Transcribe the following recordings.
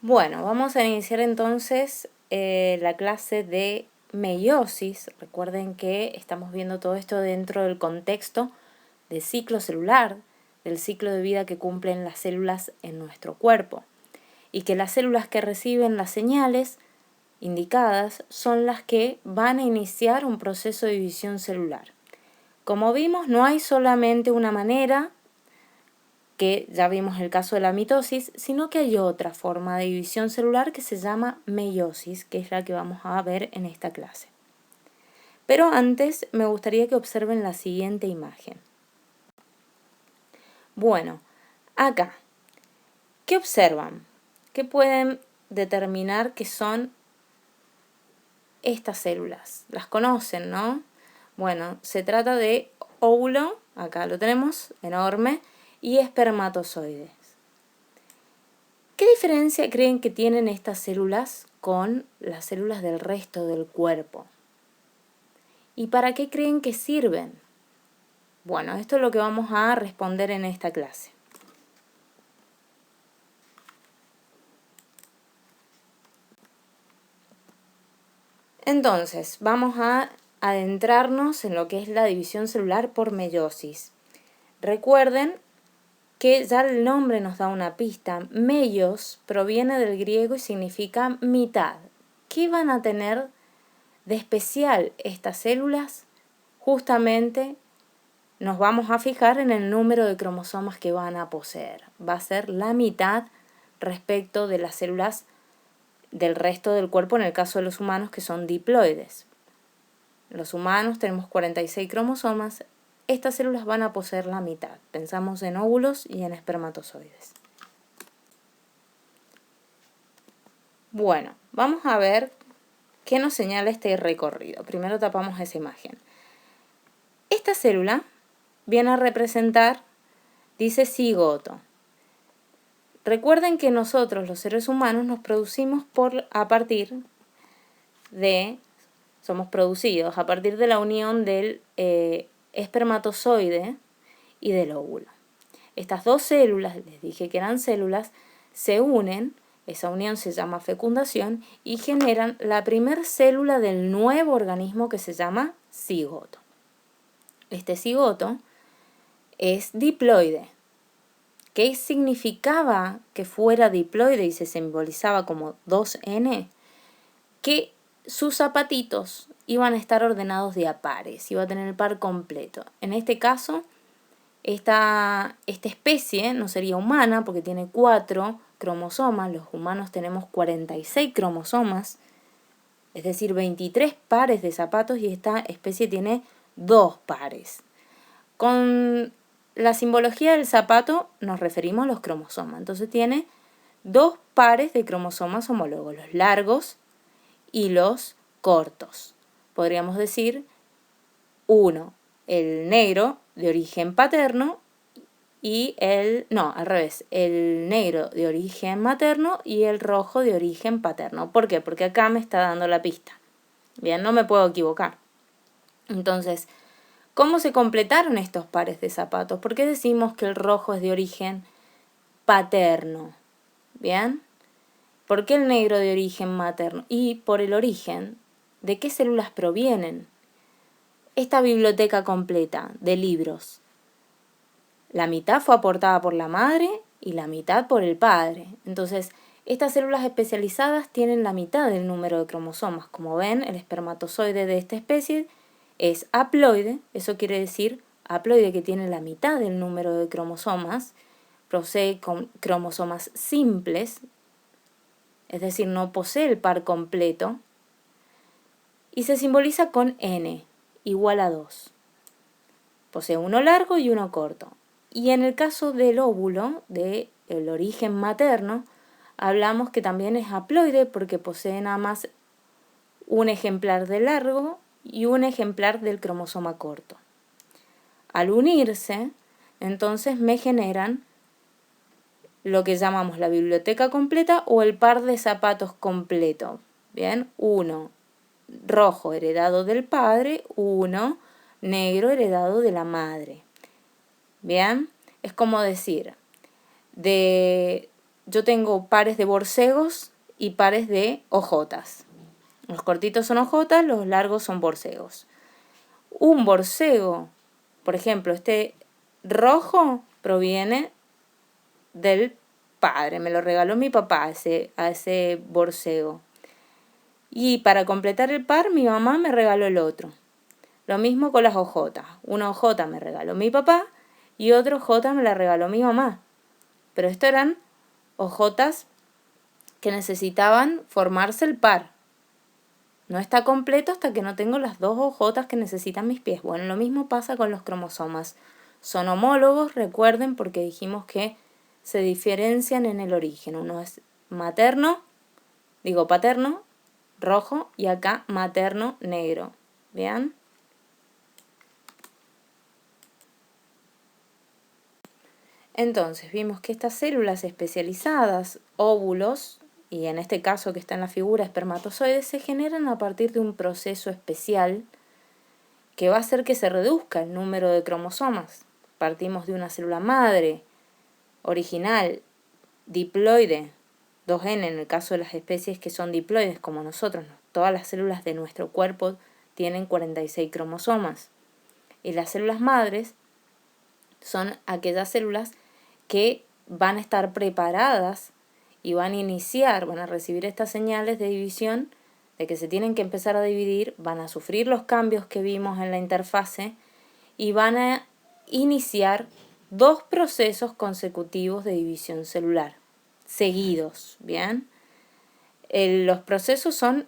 Bueno, vamos a iniciar entonces la clase de meiosis. Recuerden que estamos viendo todo esto dentro del contexto del ciclo celular, del ciclo de vida que cumplen las células en nuestro cuerpo. Y que las células que reciben las señales indicadas son las que van a iniciar un proceso de división celular. Como vimos, no hay solamente una manera, que ya vimos el caso de la mitosis, sino que hay otra forma de división celular que se llama meiosis, que es la que vamos a ver en esta clase. Pero antes me gustaría que observen la siguiente imagen. Bueno, acá, ¿qué observan? ¿Qué pueden determinar que son estas células? Las conocen, ¿no? Bueno, se trata de óvulo, acá lo tenemos, enorme, y espermatozoides. ¿Qué diferencia creen que tienen estas células con las células del resto del cuerpo? ¿Y para qué creen que sirven? Bueno, esto es lo que vamos a responder en esta clase. Entonces, vamos a adentrarnos en lo que es la división celular por meiosis. Recuerden que ya el nombre nos da una pista. Meios proviene del griego y significa mitad. ¿Qué van a tener de especial estas células? Justamente nos vamos a fijar en el número de cromosomas que van a poseer. Va a ser la mitad respecto de las células del resto del cuerpo, en el caso de los humanos, que son diploides. Los humanos tenemos 46 cromosomas. Estas células van a poseer la mitad. Pensamos en óvulos y en espermatozoides. Bueno, vamos a ver qué nos señala este recorrido. Primero tapamos esa imagen. Esta célula viene a representar, dice cigoto. Recuerden que nosotros, los seres humanos, nos producimos somos producidos a partir de la unión del espermatozoide y del óvulo. Estas dos células, les dije que eran células, se unen, esa unión se llama fecundación, y generan la primer célula del nuevo organismo que se llama cigoto. Este cigoto es diploide. ¿Qué significaba que fuera diploide y se simbolizaba como 2N? Que sus zapatitos iban a estar ordenados de a pares, iba a tener el par completo. En este caso, esta especie no sería humana porque tiene 4 cromosomas, los humanos tenemos 46 cromosomas, es decir, 23 pares de zapatos, y esta especie tiene 2 pares. Con la simbología del zapato nos referimos a los cromosomas. Entonces tiene 2 pares de cromosomas homólogos, los largos y los cortos. Podríamos decir uno, el negro de origen paterno y el negro de origen materno y el rojo de origen paterno. ¿Por qué? Porque acá me está dando la pista. Bien, no me puedo equivocar. Entonces, ¿cómo se completaron estos pares de zapatos? ¿Por qué decimos que el rojo es de origen paterno? ¿Bien? ¿Por qué el negro de origen materno? Y por el origen, ¿de qué células provienen? Esta biblioteca completa de libros, la mitad fue aportada por la madre y la mitad por el padre. Entonces, estas células especializadas tienen la mitad del número de cromosomas. Como ven, el espermatozoide de esta especie es haploide, eso quiere decir haploide, que tiene la mitad del número de cromosomas, posee con cromosomas simples, es decir, no posee el par completo, y se simboliza con N, igual a 2. Posee uno largo y uno corto. Y en el caso del óvulo, del origen materno, hablamos que también es haploide porque posee nada más un ejemplar de largo y un ejemplar del cromosoma corto. Al unirse, entonces me generan lo que llamamos la biblioteca completa o el par de zapatos completo. Bien, uno rojo heredado del padre, uno negro heredado de la madre. Bien, es como decir, de yo tengo pares de borcegos y pares de hojotas. Los cortitos son hojotas, los largos son borcegos. Un borcego, por ejemplo, este rojo proviene del padre, me lo regaló mi papá a ese borcego. Y para completar el par, mi mamá me regaló el otro. Lo mismo con las hojotas. Una hojota me regaló mi papá y otra hojota me la regaló mi mamá. Pero esto eran hojotas que necesitaban formarse el par. No está completo hasta que no tengo las dos hojotas que necesitan mis pies. Bueno, lo mismo pasa con los cromosomas. Son homólogos, recuerden, porque dijimos que se diferencian en el origen. Uno es paterno, rojo, y acá materno, negro. ¿Vean? Entonces, vimos que estas células especializadas, óvulos, y en este caso que está en la figura espermatozoides, se generan a partir de un proceso especial que va a hacer que se reduzca el número de cromosomas. Partimos de una célula madre, original, diploide, 2N en el caso de las especies que son diploides como nosotros. Todas las células de nuestro cuerpo tienen 46 cromosomas. Y las células madres son aquellas células que van a estar preparadas y van a recibir estas señales de división, de que se tienen que empezar a dividir, van a sufrir los cambios que vimos en la interfase y van a iniciar 2 procesos consecutivos de división celular, seguidos, ¿bien? Los procesos son,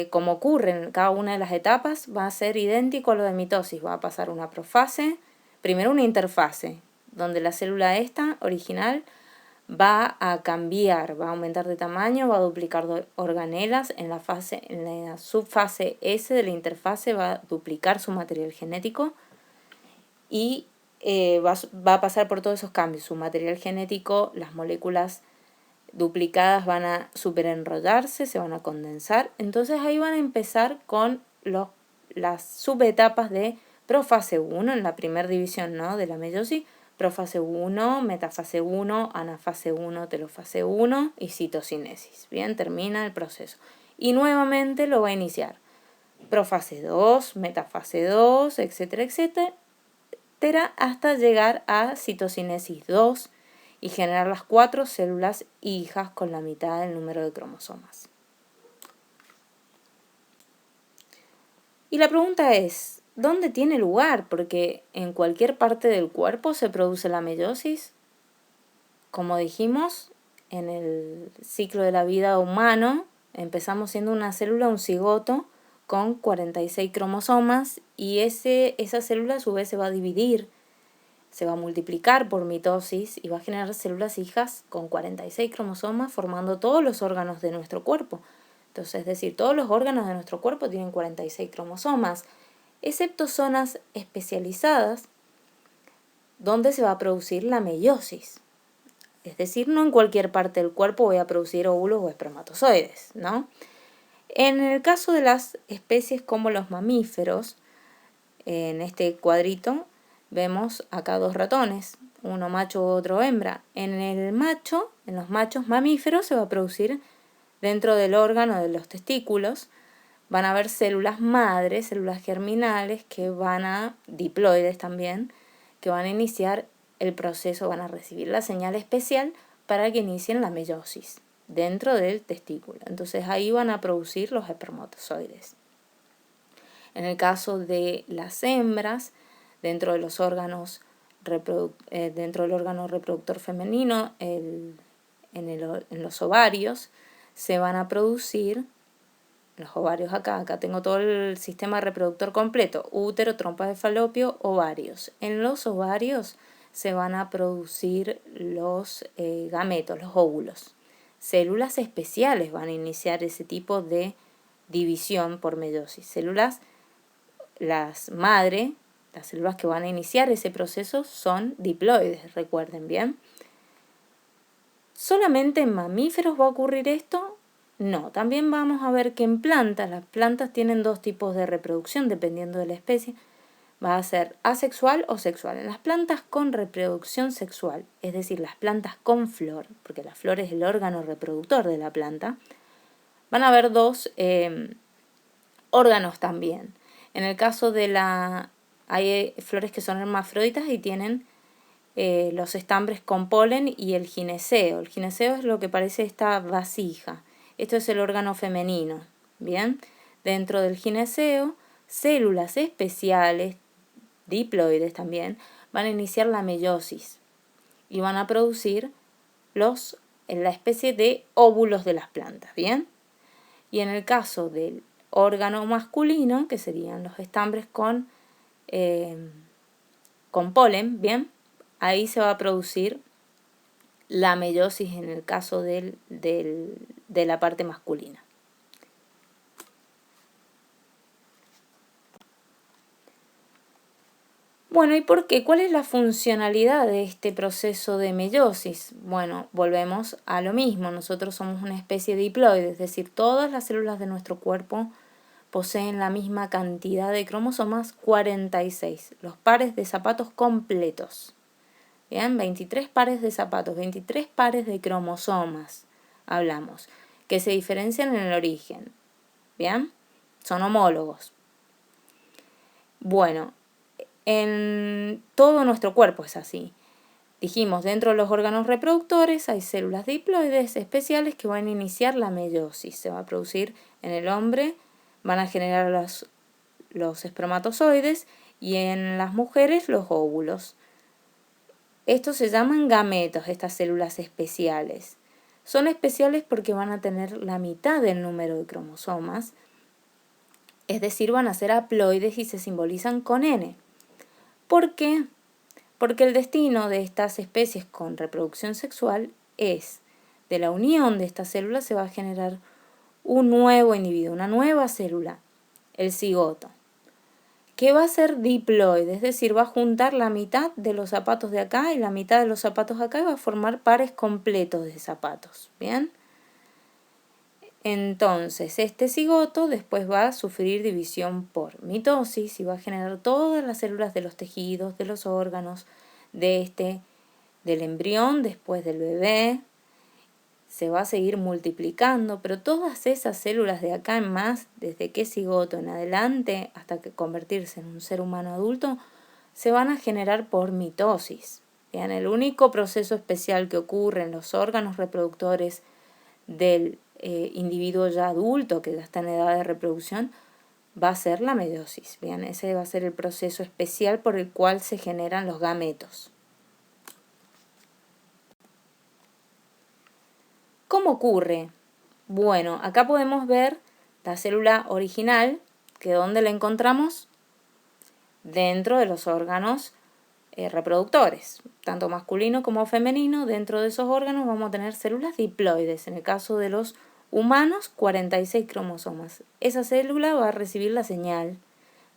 como ocurre en cada una de las etapas, va a ser idéntico a lo de mitosis. Va a pasar una profase, primero una interfase, donde la célula esta, original, va a cambiar, va a aumentar de tamaño, va a duplicar organelas. En la subfase S de la interfase va a duplicar su material genético y va a pasar por todos esos cambios. Su material genético, las moléculas duplicadas van a superenrollarse, se van a condensar. Entonces ahí van a empezar con las subetapas de profase 1, en la primera división, ¿no?, de la meiosis. Profase 1, metafase 1, anafase 1, telofase 1 y citocinesis. Bien, termina el proceso. Y nuevamente lo va a iniciar. Profase 2, metafase 2, etcétera, etcétera, hasta llegar a citocinesis 2 y generar las 4 células hijas con la mitad del número de cromosomas. Y la pregunta es, ¿dónde tiene lugar? Porque en cualquier parte del cuerpo se produce la meiosis. Como dijimos, en el ciclo de la vida humano, empezamos siendo una célula, un cigoto, con 46 cromosomas, y esa célula a su vez se va a dividir, se va a multiplicar por mitosis y va a generar células hijas con 46 cromosomas, formando todos los órganos de nuestro cuerpo. Entonces, es decir, todos los órganos de nuestro cuerpo tienen 46 cromosomas, excepto zonas especializadas donde se va a producir la meiosis. Es decir, no en cualquier parte del cuerpo voy a producir óvulos o espermatozoides, ¿no? En el caso de las especies como los mamíferos, en este cuadrito vemos acá 2 ratones, uno macho, otro hembra. En los machos mamíferos se va a producir dentro del órgano de los testículos, van a haber células madres, células germinales diploides también, que van a iniciar el proceso, van a recibir la señal especial para que inicien la meiosis dentro del testículo. Entonces ahí van a producir los espermatozoides. En el caso de las hembras, dentro del órgano reproductor femenino, en los ovarios, se van a producir, los ovarios acá tengo todo el sistema reproductor completo, útero, trompa de falopio, ovarios. En los ovarios se van a producir los gametos, los óvulos. Células especiales van a iniciar ese tipo de división por meiosis. Las células que van a iniciar ese proceso son diploides, recuerden bien. ¿Solamente en mamíferos va a ocurrir esto? No, también vamos a ver que en plantas, las plantas tienen 2 tipos de reproducción dependiendo de la especie. va a ser asexual o sexual. En las plantas con reproducción sexual, es decir, las plantas con flor, porque la flor es el órgano reproductor de la planta, van a haber dos órganos también. En el caso de hay flores que son hermafroditas y tienen los estambres con polen y el gineceo. El gineceo es lo que parece esta vasija. Esto es el órgano femenino. Bien, dentro del gineceo, células especiales, diploides también, van a iniciar la meiosis y van a producir la especie de óvulos de las plantas. Bien, y en el caso del órgano masculino, que serían los estambres con polen, bien, ahí se va a producir la meiosis en el caso de la parte masculina. Bueno, ¿y por qué? ¿Cuál es la funcionalidad de este proceso de meiosis? Bueno, volvemos a lo mismo. Nosotros somos una especie de diploide, es decir, todas las células de nuestro cuerpo poseen la misma cantidad de cromosomas, 46, los pares de zapatos completos. Bien, 23 pares de zapatos, 23 pares de cromosomas, hablamos, que se diferencian en el origen. Bien, son homólogos. Bueno, en todo nuestro cuerpo es así. Dijimos, dentro de los órganos reproductores hay células diploides especiales que van a iniciar la meiosis. Se va a producir en el hombre, van a generar los espermatozoides y en las mujeres los óvulos. Estos se llaman gametos, estas células especiales. Son especiales porque van a tener la mitad del número de cromosomas, es decir, van a ser haploides y se simbolizan con N. ¿Por qué? Porque el destino de estas especies con reproducción sexual es, de la unión de estas células se va a generar un nuevo individuo, una nueva célula, el cigoto, que va a ser diploide, es decir, va a juntar la mitad de los zapatos de acá y la mitad de los zapatos de acá y va a formar pares completos de zapatos, ¿bien? Entonces, este cigoto después va a sufrir división por mitosis y va a generar todas las células de los tejidos, de los órganos, del embrión, después del bebé. Se va a seguir multiplicando, pero todas esas células de acá en más, desde que cigoto en adelante hasta que convertirse en un ser humano adulto, se van a generar por mitosis. Bien, el único proceso especial que ocurre en los órganos reproductores del individuo ya adulto que ya está en edad de reproducción va a ser la meiosis. Bien, ese va a ser el proceso especial por el cual se generan los gametos. ¿Cómo ocurre? Bueno, acá podemos ver la célula original, que ¿dónde la encontramos? Dentro de los órganos reproductores, tanto masculino como femenino. Dentro de esos órganos vamos a tener células diploides. En el caso de los humanos, 46 cromosomas. Esa célula va a recibir la señal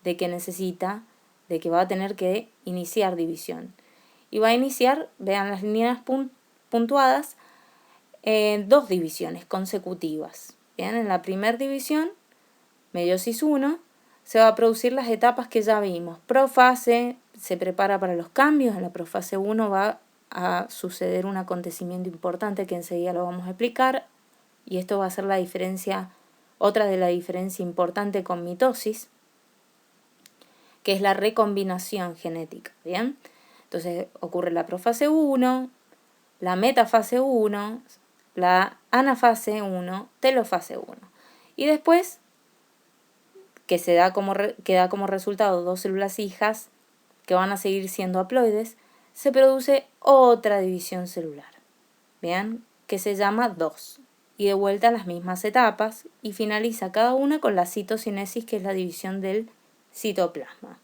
de que necesita, de que va a tener que iniciar división. Y va a iniciar, vean las líneas puntuadas, dos divisiones consecutivas. Bien, en la primera división, meiosis 1, se va a producir las etapas que ya vimos. Profase se prepara para los cambios. En la profase 1 va a suceder un acontecimiento importante que enseguida lo vamos a explicar. Y esto va a ser la diferencia, otra de la diferencia importante con mitosis, que es la recombinación genética. ¿Bien? Entonces ocurre la profase 1, la metafase 1, la anafase 1, telofase 1. Y después, que da como resultado dos células hijas que van a seguir siendo haploides, se produce otra división celular, ¿bien? Que se llama 2. Y de vuelta a las mismas etapas y finaliza cada una con la citocinesis, que es la división del citoplasma.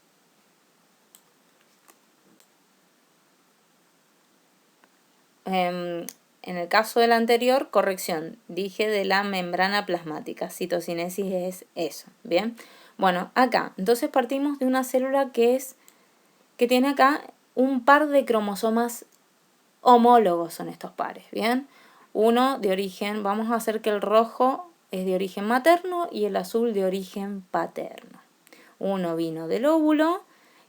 En el caso del anterior, corrección, dije de la membrana plasmática, citocinesis es eso, ¿bien? Bueno, acá, entonces partimos de una célula que tiene acá un par de cromosomas homólogos, son estos pares, ¿bien? Uno de origen, vamos a hacer que el rojo es de origen materno y el azul de origen paterno. Uno vino del óvulo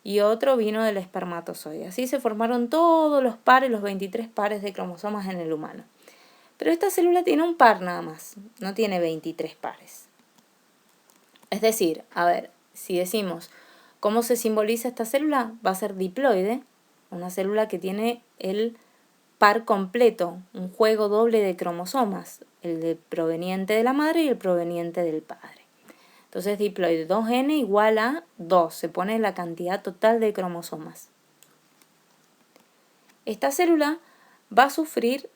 y otro vino del espermatozoide. Así se formaron todos los pares, los 23 pares de cromosomas en el humano. Pero esta célula tiene un par nada más, no tiene 23 pares. Es decir, a ver, si decimos cómo se simboliza esta célula, va a ser diploide, una célula que tiene el par completo, un juego doble de cromosomas, el proveniente de la madre y el proveniente del padre. Entonces diploide, 2n igual a 2, se pone la cantidad total de cromosomas. Esta célula va a sufrir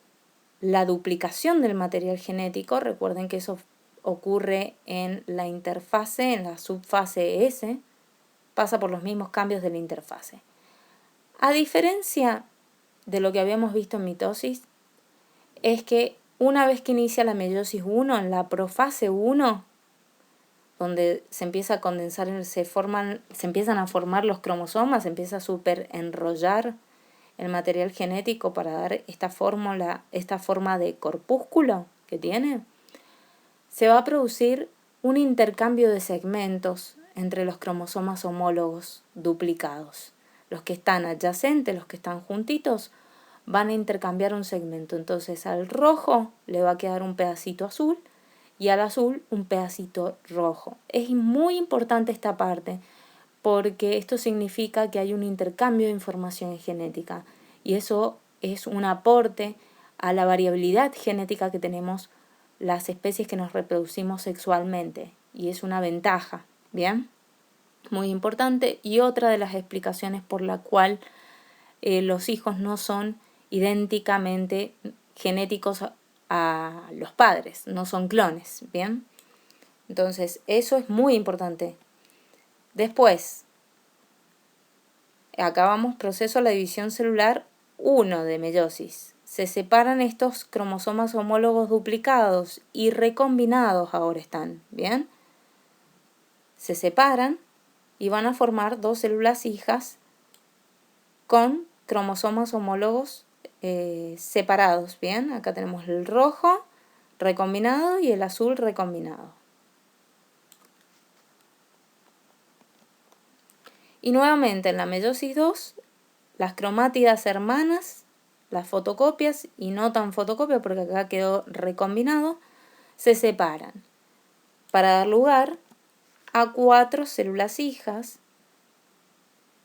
la duplicación del material genético, recuerden que eso ocurre en la interfase, en la subfase S, pasa por los mismos cambios de la interfase. A diferencia de lo que habíamos visto en mitosis, es que una vez que inicia la meiosis 1, en la profase 1, donde se empieza a condensar, se empiezan a formar los cromosomas, se empieza a superenrollar el material genético para dar esta forma de corpúsculo que tiene, se va a producir un intercambio de segmentos entre los cromosomas homólogos duplicados. Los que están adyacentes, los que están juntitos, van a intercambiar un segmento. Entonces al rojo le va a quedar un pedacito azul y al azul un pedacito rojo. Es muy importante esta parte porque esto significa que hay un intercambio de información genética y eso es un aporte a la variabilidad genética que tenemos las especies que nos reproducimos sexualmente y es una ventaja, ¿bien? Muy importante. Y otra de las explicaciones por la cual los hijos no son idénticamente genéticos a los padres, no son clones, ¿bien? Entonces, eso es muy importante. Después, acabamos proceso de la división celular 1 de meiosis. Se separan estos cromosomas homólogos duplicados y recombinados ahora están, ¿bien? Se separan y van a formar dos células hijas con cromosomas homólogos separados, ¿bien? Acá tenemos el rojo recombinado y el azul recombinado. Y nuevamente en la meiosis 2, las cromátidas hermanas, las fotocopias y no tan fotocopias porque acá quedó recombinado, se separan para dar lugar a 4 células hijas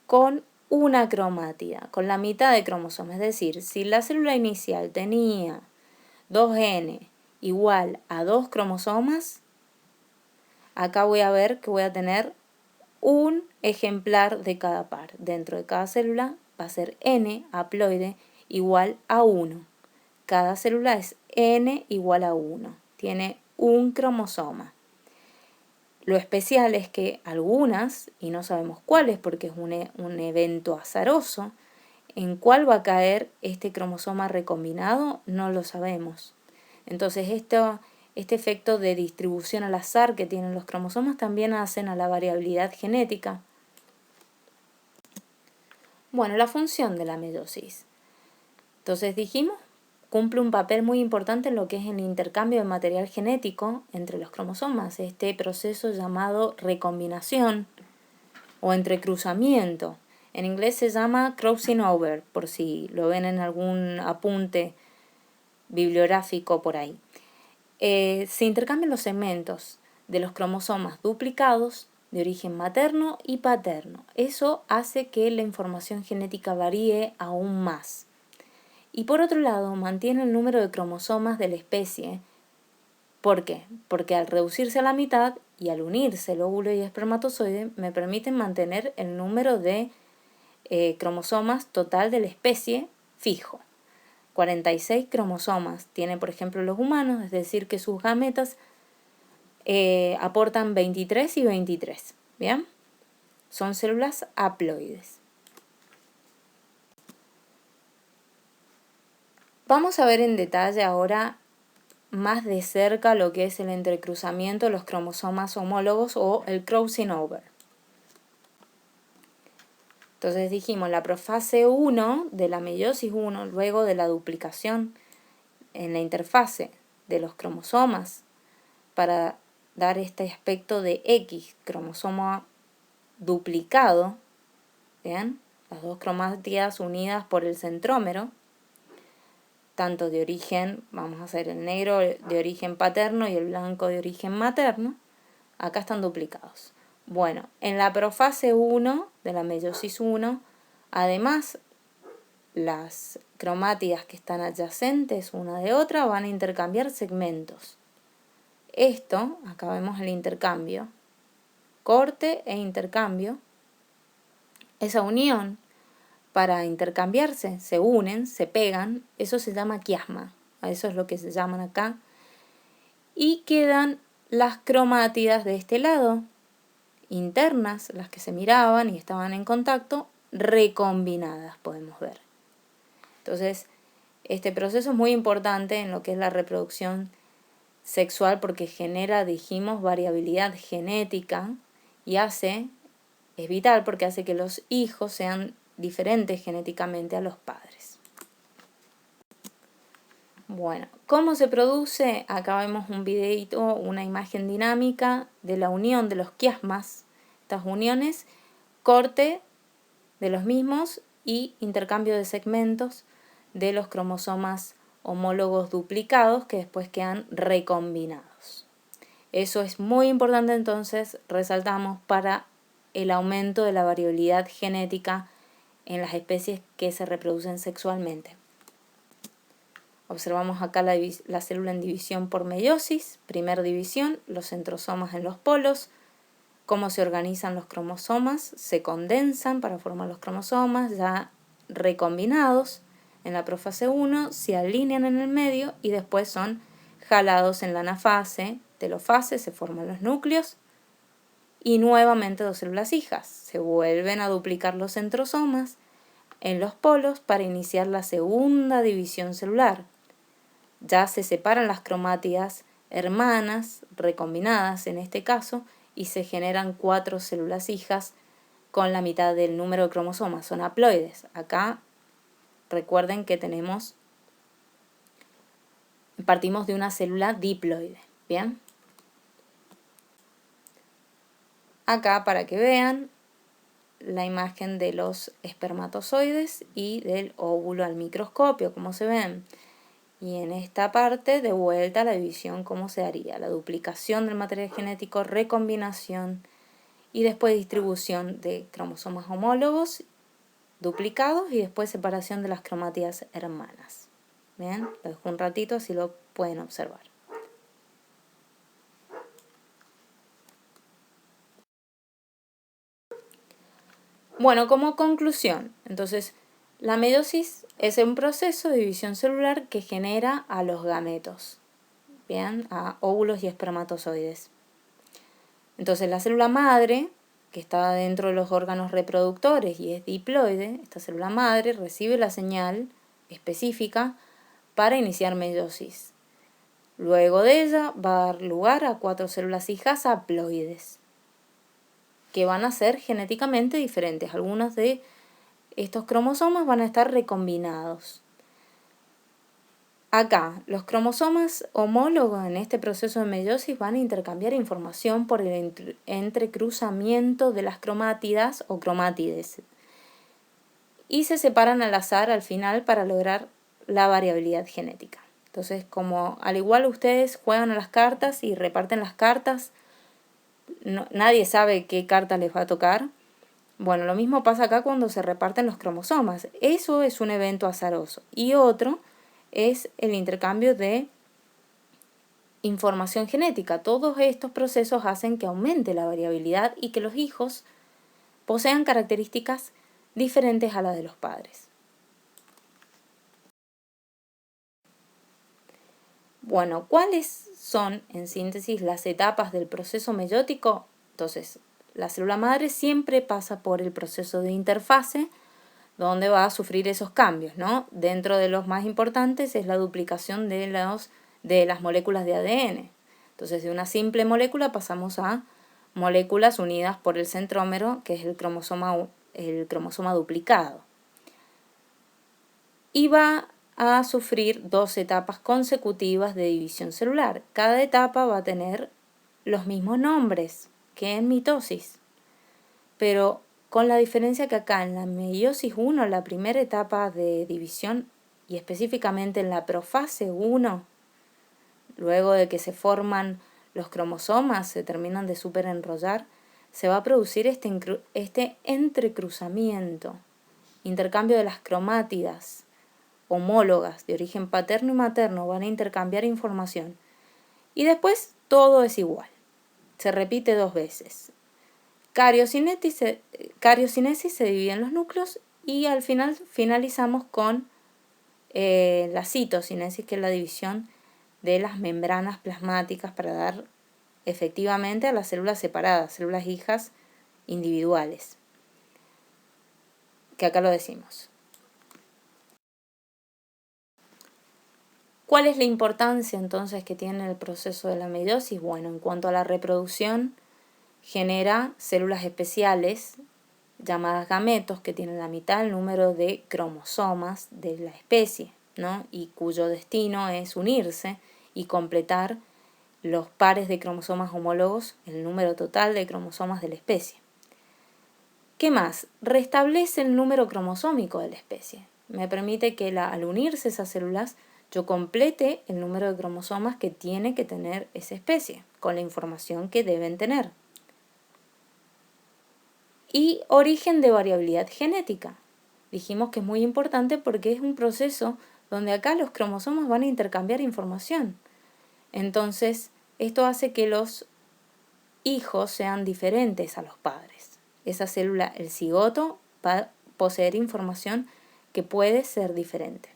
con una cromátida, con la mitad de cromosoma. Es decir, si la célula inicial tenía 2n igual a 2 cromosomas, acá voy a ver que voy a tener un ejemplar de cada par. Dentro de cada célula va a ser n haploide igual a 1. Cada célula es n igual a 1. Tiene un cromosoma. Lo especial es que algunas, y no sabemos cuáles porque es un evento azaroso, en cuál va a caer este cromosoma recombinado no lo sabemos. Entonces este efecto de distribución al azar que tienen los cromosomas también hacen a la variabilidad genética. Bueno, la función de la meiosis. Entonces dijimos, cumple un papel muy importante en lo que es el intercambio de material genético entre los cromosomas, este proceso llamado recombinación o entrecruzamiento. En inglés se llama crossing over, por si lo ven en algún apunte bibliográfico por ahí. Se intercambian los segmentos de los cromosomas duplicados de origen materno y paterno. Eso hace que la información genética varíe aún más. Y por otro lado, mantiene el número de cromosomas de la especie. ¿Por qué? Porque al reducirse a la mitad y al unirse el óvulo y el espermatozoide, me permiten mantener el número de cromosomas total de la especie fijo. 46 cromosomas tienen, por ejemplo, los humanos, es decir, que sus gametas aportan 23 y 23. ¿Bien? Son células haploides. Vamos a ver en detalle ahora más de cerca lo que es el entrecruzamiento de los cromosomas homólogos o el crossing over. Entonces dijimos, la profase 1 de la meiosis 1, luego de la duplicación en la interfase de los cromosomas para dar este aspecto de X, cromosoma duplicado, ¿bien? Las dos cromátidas unidas por el centrómero, tanto de origen, vamos a hacer el negro de origen paterno y el blanco de origen materno, acá están duplicados. Bueno, en la profase 1 de la meiosis 1, además, las cromátidas que están adyacentes una de otra van a intercambiar segmentos. Esto, acá vemos el intercambio, corte e intercambio. Esa unión, para intercambiarse, se unen, se pegan, eso se llama quiasma, a eso es lo que se llaman acá. Y quedan las cromátidas de este lado, internas, las que se miraban y estaban en contacto, recombinadas, podemos ver. Entonces, este proceso es muy importante en lo que es la reproducción sexual porque genera, dijimos, variabilidad genética y es vital porque hace que los hijos sean diferentes genéticamente a los padres. Bueno, ¿cómo se produce? Acá vemos un videito, una imagen dinámica de la unión de los quiasmas, estas uniones, corte de los mismos y intercambio de segmentos de los cromosomas homólogos duplicados que después quedan recombinados. Eso es muy importante, entonces resaltamos para el aumento de la variabilidad genética en las especies que se reproducen sexualmente. Observamos acá la célula en división por meiosis, primer división, los centrosomas en los polos, cómo se organizan los cromosomas, se condensan para formar los cromosomas ya recombinados en la profase 1, se alinean en el medio y después son jalados en la anafase, telofase, se forman los núcleos y nuevamente dos células hijas. Se vuelven a duplicar los centrosomas en los polos para iniciar la segunda división celular. Ya se separan las cromátidas hermanas, recombinadas en este caso, y se generan 4 células hijas con la mitad del número de cromosomas, son haploides. Acá recuerden que partimos de una célula diploide, ¿bien? Acá para que vean la imagen de los espermatozoides y del óvulo al microscopio, como se ven. Y en esta parte, de vuelta, la división, ¿cómo se haría? La duplicación del material genético, recombinación y después distribución de cromosomas homólogos duplicados y después separación de las cromátidas hermanas. Bien, lo dejo un ratito así lo pueden observar. Bueno, como conclusión, entonces, la meiosis es un proceso de división celular que genera a los gametos, bien, a óvulos y espermatozoides. Entonces, la célula madre, que está dentro de los órganos reproductores y es diploide, esta célula madre recibe la señal específica para iniciar meiosis. Luego de ella va a dar lugar a 4 células hijas haploides, que van a ser genéticamente diferentes. Algunos de estos cromosomas van a estar recombinados. Acá, los cromosomas homólogos en este proceso de meiosis van a intercambiar información por el entrecruzamiento de las cromátidas o cromátides y se separan al azar al final para lograr la variabilidad genética. Entonces, como al igual ustedes juegan a las cartas y reparten las cartas, nadie sabe qué carta les va a tocar. Bueno, lo mismo pasa acá cuando se reparten los cromosomas. Eso es un evento azaroso. Y otro es el intercambio de información genética. Todos estos procesos hacen que aumente la variabilidad y que los hijos posean características diferentes a las de los padres. Bueno, ¿cuáles son, en síntesis, las etapas del proceso meiótico? Entonces, la célula madre siempre pasa por el proceso de interfase, donde va a sufrir esos cambios, ¿no? Dentro de los más importantes es la duplicación de las moléculas de ADN. Entonces, de una simple molécula pasamos a moléculas unidas por el centrómero, que es el cromosoma duplicado. Y va a sufrir 2 etapas consecutivas de división celular. Cada etapa va a tener los mismos nombres que en mitosis, pero con la diferencia que acá en la meiosis 1, la primera etapa de división, y específicamente en la profase 1, luego de que se forman los cromosomas, se terminan de superenrollar, se va a producir este entrecruzamiento, intercambio de las cromátidas homólogas de origen paterno y materno, van a intercambiar información. Y después todo es igual, se repite 2 veces. Cariocinesis se divide en los núcleos y al final finalizamos con la citocinesis, que es la división de las membranas plasmáticas para dar efectivamente a las células separadas, células hijas individuales, que acá lo decimos. ¿Cuál es la importancia entonces que tiene el proceso de la meiosis? Bueno, en cuanto a la reproducción, genera células especiales llamadas gametos que tienen la mitad del número de cromosomas de la especie, ¿no? Y cuyo destino es unirse y completar los pares de cromosomas homólogos, el número total de cromosomas de la especie. ¿Qué más? Restablece el número cromosómico de la especie. Me permite que al unirse esas células yo complete el número de cromosomas que tiene que tener esa especie, con la información que deben tener. Y origen de variabilidad genética. Dijimos que es muy importante porque es un proceso donde acá los cromosomas van a intercambiar información. Entonces, esto hace que los hijos sean diferentes a los padres. Esa célula, el cigoto, va a poseer información que puede ser diferente.